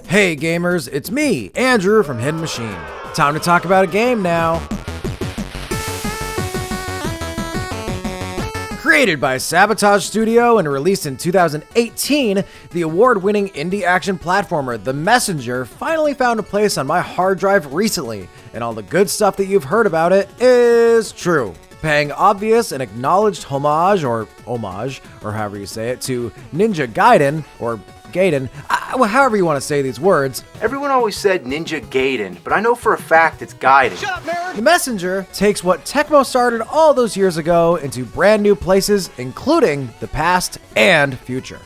Hey gamers, it's me, Andrew from Hidden Machine. Time to talk about a game now. Created by Sabotage Studio and released in 2018, the award-winning indie action platformer The Messenger finally found a place on my hard drive recently, and all the good stuff that you've heard about it is true. Paying obvious and acknowledged homage, or however you say it, to Ninja Gaiden, or Gaiden, however you want to say these words. Everyone always said Ninja Gaiden, but I know for a fact it's Gaiden. Shut up, nerd! The Messenger takes what Tecmo started all those years ago into brand new places, including the past and future.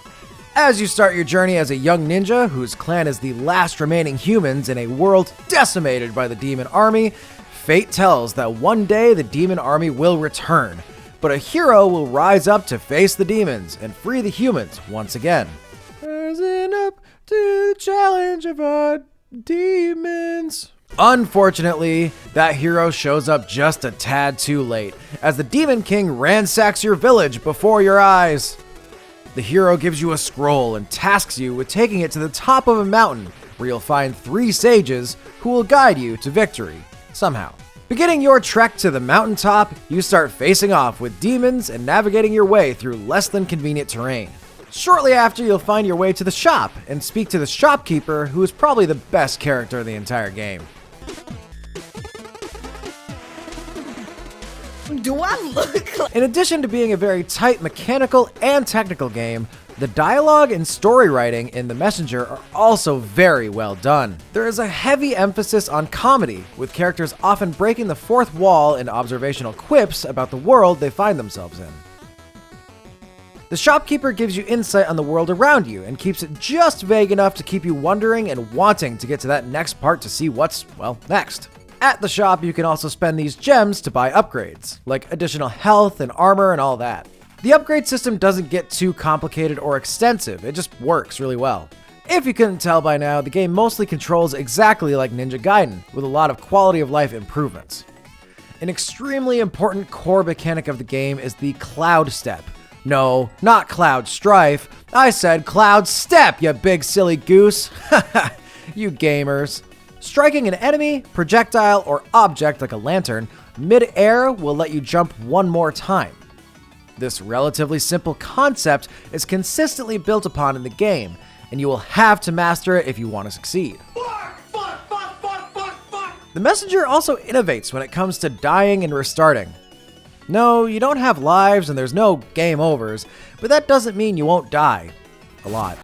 As you start your journey as a young ninja whose clan is the last remaining humans in a world decimated by the demon army, fate tells that one day the demon army will return, but a hero will rise up to face the demons and free the humans once again. Rising up to the challenge of our demons. Unfortunately, that hero shows up just a tad too late, as the Demon King ransacks your village before your eyes. The hero gives you a scroll and tasks you with taking it to the top of a mountain, where you'll find 3 sages who will guide you to victory, somehow. Beginning your trek to the mountaintop, you start facing off with demons and navigating your way through less than convenient terrain. Shortly after, you'll find your way to the shop and speak to the shopkeeper, who is probably the best character in the entire game. Do I look like... In addition to being a very tight mechanical and technical game, the dialogue and story writing in The Messenger are also very well done. There is a heavy emphasis on comedy, with characters often breaking the fourth wall in observational quips about the world they find themselves in. The shopkeeper gives you insight on the world around you and keeps it just vague enough to keep you wondering and wanting to get to that next part to see what's, well, next. At the shop, you can also spend these gems to buy upgrades, like additional health and armor and all that. The upgrade system doesn't get too complicated or extensive, it just works really well. If you couldn't tell by now, the game mostly controls exactly like Ninja Gaiden, with a lot of quality of life improvements. An extremely important core mechanic of the game is the Cloud Step. No, not Cloud Strife. I said Cloud Step, you big silly goose. Haha, you gamers. Striking an enemy, projectile, or object like a lantern mid-air will let you jump one more time. This relatively simple concept is consistently built upon in the game, and you will have to master it if you want to succeed. The Messenger also innovates when it comes to dying and restarting. No, you don't have lives and there's no game overs, but that doesn't mean you won't die. A lot.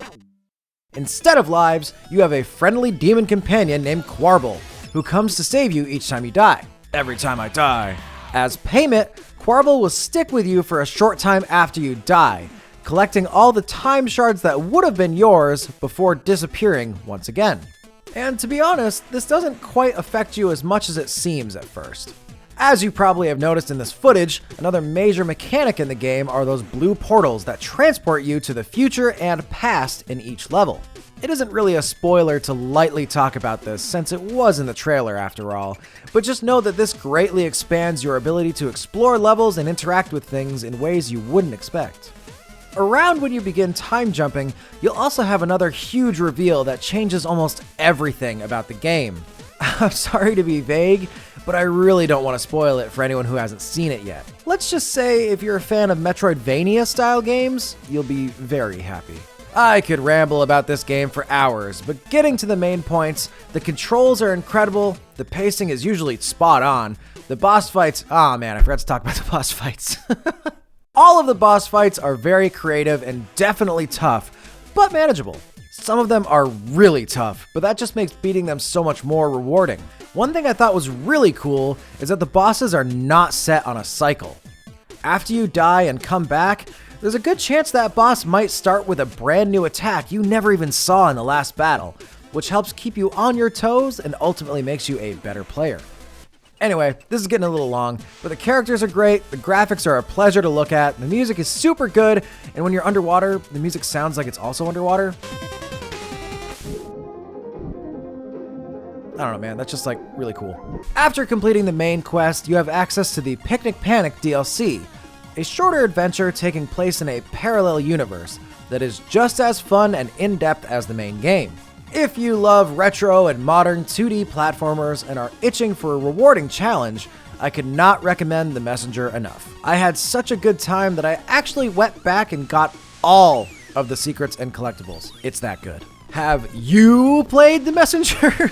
Instead of lives, you have a friendly demon companion named Quarble, who comes to save you each time you die. Every time I die. As payment, Quarble will stick with you for a short time after you die, collecting all the time shards that would have been yours before disappearing once again. And to be honest, this doesn't quite affect you as much as it seems at first. As you probably have noticed in this footage, another major mechanic in the game are those blue portals that transport you to the future and past in each level. It isn't really a spoiler to lightly talk about this, since it was in the trailer after all, but just know that this greatly expands your ability to explore levels and interact with things in ways you wouldn't expect. Around when you begin time jumping, you'll also have another huge reveal that changes almost everything about the game. I'm sorry to be vague, but I really don't want to spoil it for anyone who hasn't seen it yet. Let's just say if you're a fan of Metroidvania-style games, you'll be very happy. I could ramble about this game for hours, but getting to the main points, the controls are incredible, the pacing is usually spot on, the boss fights, I forgot to talk about the boss fights. All of the boss fights are very creative and definitely tough, but manageable. Some of them are really tough, but that just makes beating them so much more rewarding. One thing I thought was really cool is that the bosses are not set on a cycle. After you die and come back, there's a good chance that boss might start with a brand new attack you never even saw in the last battle, which helps keep you on your toes and ultimately makes you a better player. Anyway, this is getting a little long, but the characters are great, the graphics are a pleasure to look at, the music is super good, and when you're underwater, the music sounds like it's also underwater. I don't know, man, that's just like really cool. After completing the main quest, you have access to the Picnic Panic DLC, a shorter adventure taking place in a parallel universe that is just as fun and in-depth as the main game. If you love retro and modern 2D platformers and are itching for a rewarding challenge, I could not recommend The Messenger enough. I had such a good time that I actually went back and got all of the secrets and collectibles. It's that good. Have you played The Messenger?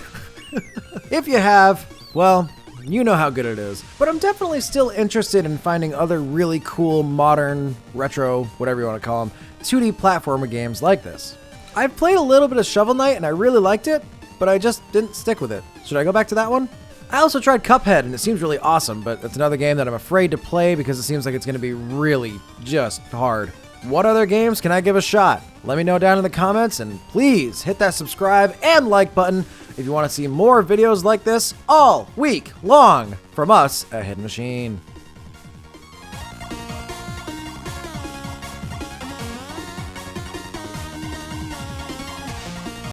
If you have, well, you know how good it is. But I'm definitely still interested in finding other really cool, modern, retro, whatever you want to call them, 2D platformer games like this. I've played a little bit of Shovel Knight and I really liked it, but I just didn't stick with it. Should I go back to that one? I also tried Cuphead and it seems really awesome, but it's another game that I'm afraid to play because it seems like it's going to be really just hard. What other games can I give a shot? Let me know down in the comments, and please hit that subscribe and like button if you want to see more videos like this all week long from us at Hidden Machine.